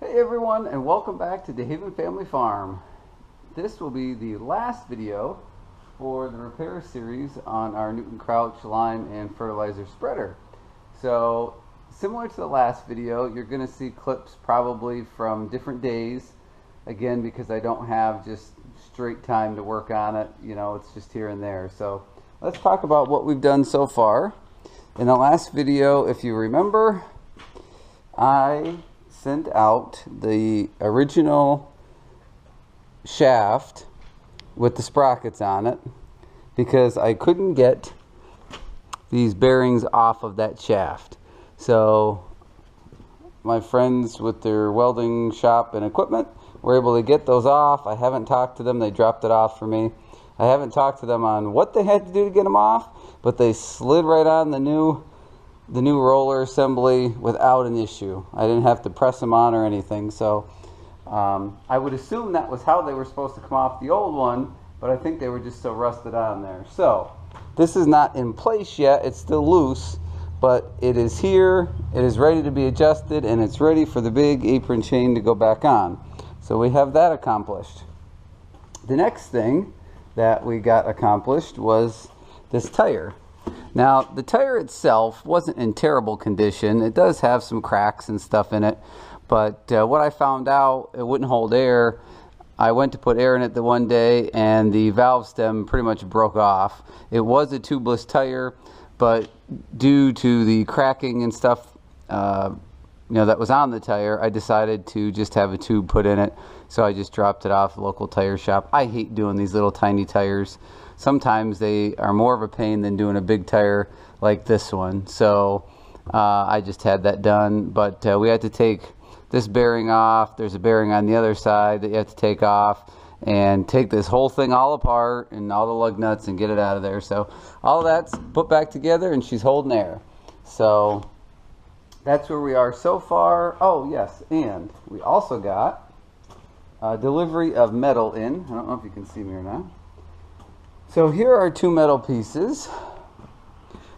Hey everyone, and welcome back to DeHaven Family Farm. This will be the last video for the repair series on our Newton Crouch lime and fertilizer spreader. So similar to the last video, you're going to see clips probably from different days, again because I don't have just straight time to work on it, you know, it's just here and there. So let's talk about what we've done so far. In the last video, if you remember, I sent out the original shaft with the sprockets on it because I couldn't get these bearings off of that shaft. So my friends with their welding shop and equipment were able to get those off. I haven't talked to them. They dropped it off for me. I haven't talked to them on what they had to do to get them off, but they slid right on the new roller assembly without an issue. I didn't have to press them on or anything. So I would assume that was how they were supposed to come off the old one, but I think they were just so rusted on there. So this is not in place yet. It's still loose, but it is here. It is ready to be adjusted, and it's ready for the big apron chain to go back on. So we have that accomplished. The next thing that we got accomplished was this tire. Now, the tire itself wasn't in terrible condition. It does have some cracks and stuff in it, but what I found out, it wouldn't hold air. I went to put air in it the one day, and the valve stem pretty much broke off. It was a tubeless tire, but due to the cracking and stuff that was on the tire, I decided to just have a tube put in it. So I just dropped it off the local tire shop. I hate doing these little tiny tires. Sometimes they are more of a pain than doing a big tire like this one. So I just had that done. But we had to take this bearing off. There's a bearing on the other side that you have to take off and take this whole thing all apart and all the lug nuts and get it out of there. So all that's put back together, and she's holding air. So that's where we are so far. Oh yes, and we also got delivery of metal in. I don't know if you can see me or not. So here are two metal pieces.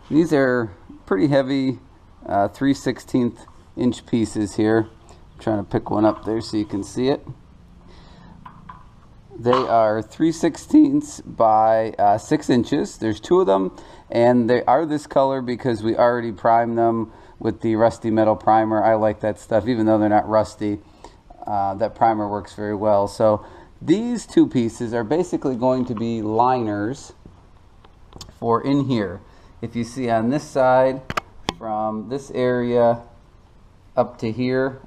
These are pretty heavy 3/16 inch pieces here. I'm trying to pick one up there so you can see it. They are 3/16 by 6 inches. There's two of them, and they are this color because we already primed them with the rusty metal primer. I like that stuff, even though they're not rusty. That primer works very well. So these two pieces are basically going to be liners for in here. If you see on this side, from this area up to here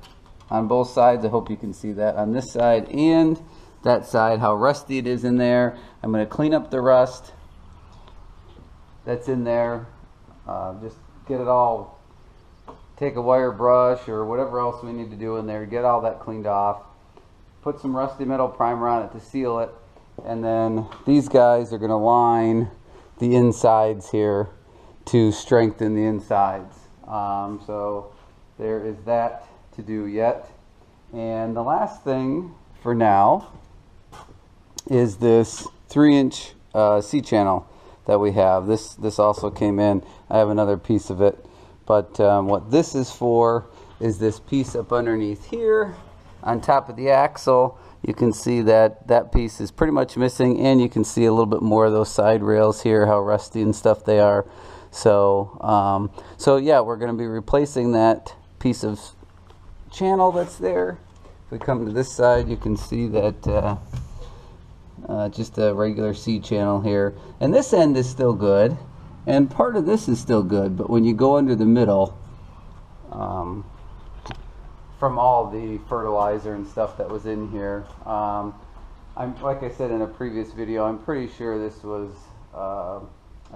on both sides, I hope you can see that on this side and that side, how rusty it is in there. I'm going to clean up the rust that's in there. Just get it all, take a wire brush or whatever else we need to do in there, get all that cleaned off. Put some rusty metal primer on it to seal it, and then these guys are going to line the insides here to strengthen the insides. So there is that to do yet. And the last thing for now is this 3-inch C-channel that we have. This also came in. I have another piece of it, but what this is for is this piece up underneath here on top of the axle. You can see that that piece is pretty much missing, and you can see a little bit more of those side rails here, how rusty and stuff they are. So so yeah, we're going to be replacing that piece of channel that's there. If we come to this side, you can see that just a regular C channel here, and this end is still good, and part of this is still good, but when you go under the middle, from all the fertilizer and stuff that was in here, like I said in a previous video, I'm pretty sure this was, I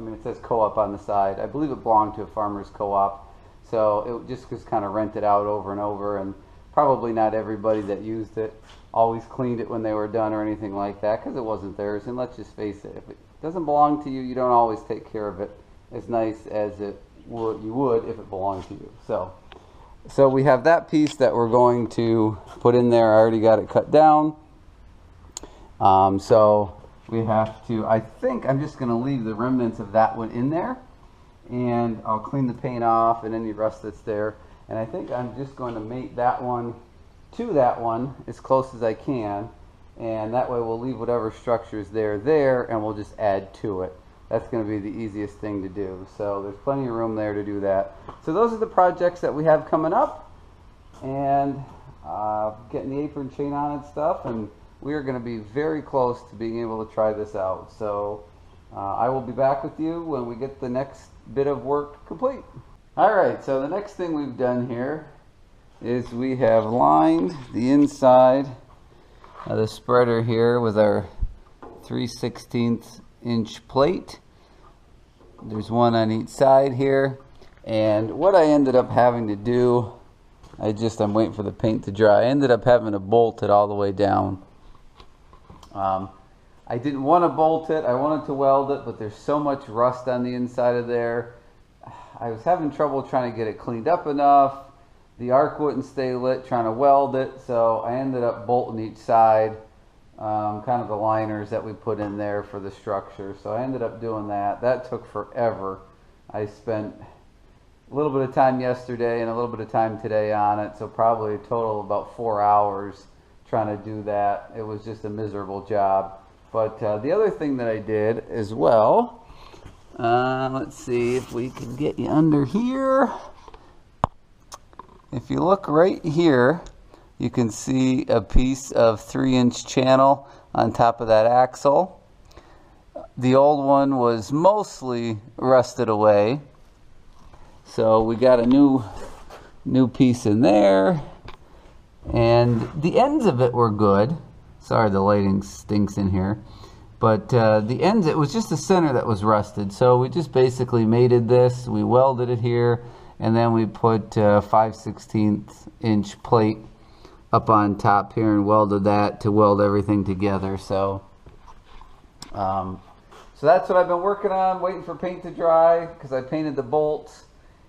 mean, it says co-op on the side. I believe it belonged to a farmer's co-op, so it just was kind of rented out over and over, and probably not everybody that used it always cleaned it when they were done or anything like that, because it wasn't theirs. And let's just face it, if it doesn't belong to you, you don't always take care of it as nice as you would if it belonged to you. So we have that piece that we're going to put in there. I already got it cut down. So we have to, I think I'm just going to leave the remnants of that one in there, and I'll clean the paint off and any rust that's there. And I think I'm just going to mate that one to that one as close as I can, and that way we'll leave whatever structure is there, and we'll just add to it. That's going to be the easiest thing to do. So there's plenty of room there to do that. So those are the projects that we have coming up, and getting the apron chain on and stuff, and we are going to be very close to being able to try this out. So I will be back with you when we get the next bit of work complete. Alright, so the next thing we've done here is we have lined the inside of the spreader here with our 3/16 inch plate. There's one on each side here, and what I ended up having to do, I'm waiting for the paint to dry. I ended up having to bolt it all the way down. I didn't want to bolt it, I wanted to weld it, but there's so much rust on the inside of there. I was having trouble trying to get it cleaned up enough. The arc wouldn't stay lit trying to weld it, so I ended up bolting each side, kind of the liners that we put in there for the structure. So I ended up doing that. That took forever. I spent a little bit of time yesterday and a little bit of time today on it, so probably a total of about 4 hours trying to do that. It was just a miserable job. But the other thing that I did as well, let's see if we can get you under here. If you look right here, you can see a piece of 3-inch channel on top of that axle. The old one was mostly rusted away, so we got a new piece in there, and the ends of it were good. Sorry, the lighting stinks in here. But the ends, it was just the center that was rusted. So we just basically mated this, we welded it here, and then we put 5/16 inch plate up on top here and welded that to weld everything together. So that's what I've been working on, waiting for paint to dry, because I painted the bolts.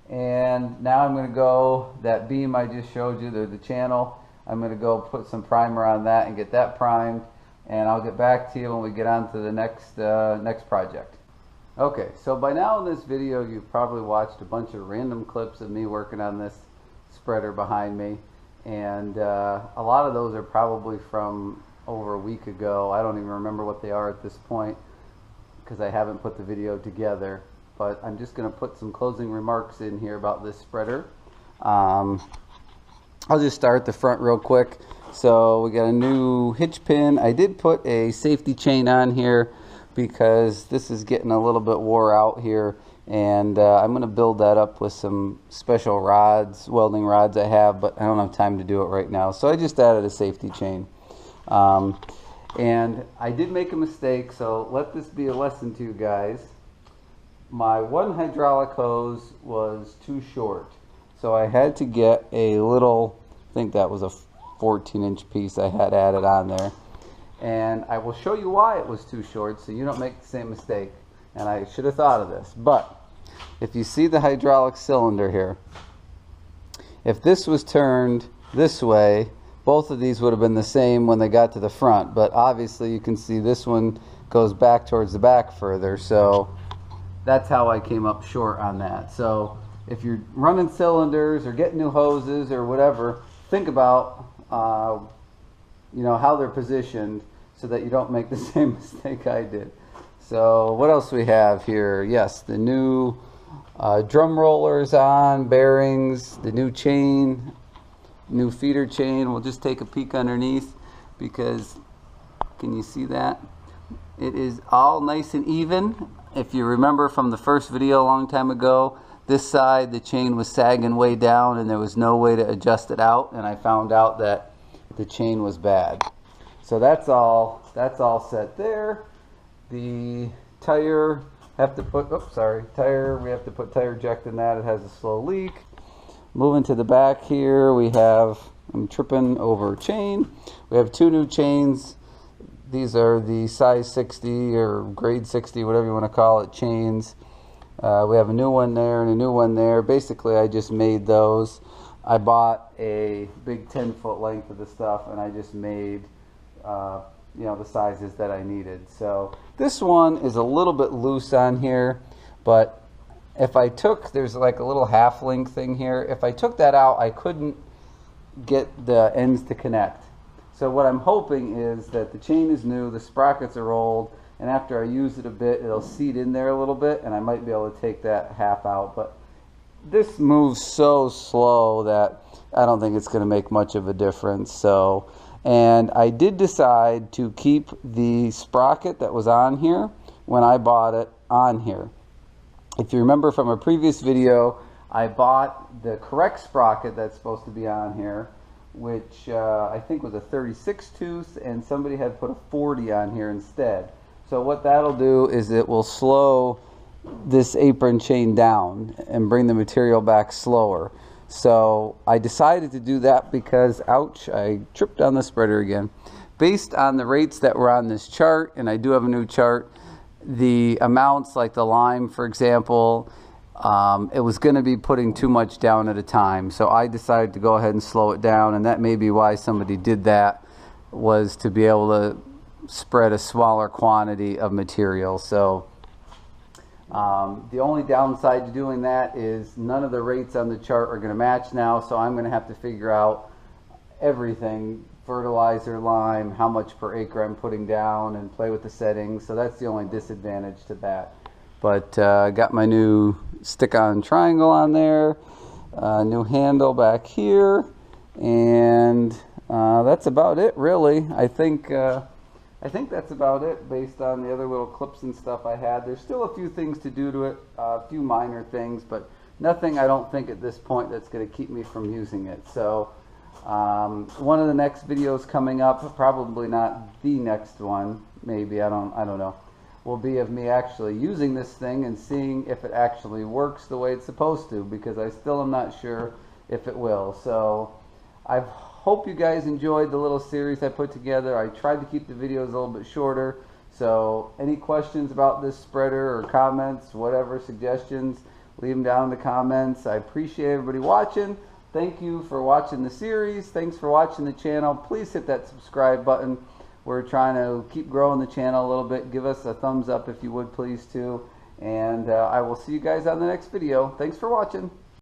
And now I'm going to go, that beam I just showed you, the channel, I'm going to go put some primer on that and get that primed, and I'll get back to you when we get on to the next project. Okay, so by now in this video you've probably watched a bunch of random clips of me working on this spreader behind me, and a lot of those are probably from over a week ago. I don't even remember what they are at this point because I haven't put the video together, but I'm just going to put some closing remarks in here about this spreader. I'll just start the front real quick. So we got a new hitch pin. I did put a safety chain on here because this is getting a little bit wore out here, and I'm going to build that up with some special rods, welding rods I have, but I don't have time to do it right now. So I just added a safety chain. And I did make a mistake, so let this be a lesson to you guys. My one hydraulic hose was too short, so I had to get a little, I think that was a 14-inch piece I had added on there, and I will show you why it was too short so you don't make the same mistake. And I should have thought of this, but if you see the hydraulic cylinder here, if this was turned this way, both of these would have been the same when they got to the front, but obviously you can see this one goes back towards the back further, so that's how I came up short on that. So if you're running cylinders or getting new hoses or whatever, think about you know, how they're positioned so that you don't make the same mistake I did. So what else we have here? Yes, the new drum rollers on, bearings, the new chain, new feeder chain. We'll just take a peek underneath because, can you see that? It is all nice and even. If you remember from the first video a long time ago, this side the chain was sagging way down and there was no way to adjust it out, and I found out that the chain was bad. So that's all set there. The tire, have to put, oops, sorry, tire, we have to put tire eject in that. It has a slow leak. Moving to the back here, we have, I'm tripping over chain. We have two new chains. These are the size 60 or grade 60, whatever you want to call it, chains. We have a new one there and a new one there. Basically, I just made those. I bought a big 10-foot length of the stuff, and I just made you know, the sizes that I needed. So this one is a little bit loose on here, but if I took, there's like a little half link thing here. If I took that out, I couldn't get the ends to connect. So what I'm hoping is that the chain is new, the sprockets are old, and after I use it a bit, it'll seat in there a little bit, and I might be able to take that half out. But this moves so slow that I don't think it's going to make much of a difference. So, and I did decide to keep the sprocket that was on here when I bought it on here. If you remember from a previous video, I bought the correct sprocket that's supposed to be on here, which I think was a 36 tooth, and somebody had put a 40 on here instead. So what that'll do is it will slow this apron chain down and bring the material back slower. So I decided to do that because, ouch, I tripped on the spreader again. Based on the rates that were on this chart, and I do have a new chart, the amounts like the lime, for example, it was going to be putting too much down at a time. So I decided to go ahead and slow it down, and that may be why somebody did that, was to be able to spread a smaller quantity of material. So the only downside to doing that is none of the rates on the chart are going to match now, so I'm going to have to figure out everything, fertilizer, lime, how much per acre I'm putting down, and play with the settings. So that's the only disadvantage to that. But I got my new stick-on triangle on there, new handle back here, and that's about it, really. I think that's about it based on the other little clips and stuff I had. There's still a few things to do to it, a few minor things, but nothing I don't think at this point that's going to keep me from using it. So one of the next videos coming up, probably not the next one, maybe, I don't know, will be of me actually using this thing and seeing if it actually works the way it's supposed to, because I still am not sure if it will. So I hope you guys enjoyed the little series I put together. I tried to keep the videos a little bit shorter. So any questions about this spreader or comments, whatever, suggestions, leave them down in the comments. I appreciate everybody watching. Thank you for watching the series. Thanks for watching the channel. Please hit that subscribe button. We're trying to keep growing the channel a little bit. Give us a thumbs up if you would, please, too. And I will see you guys on the next video. Thanks for watching.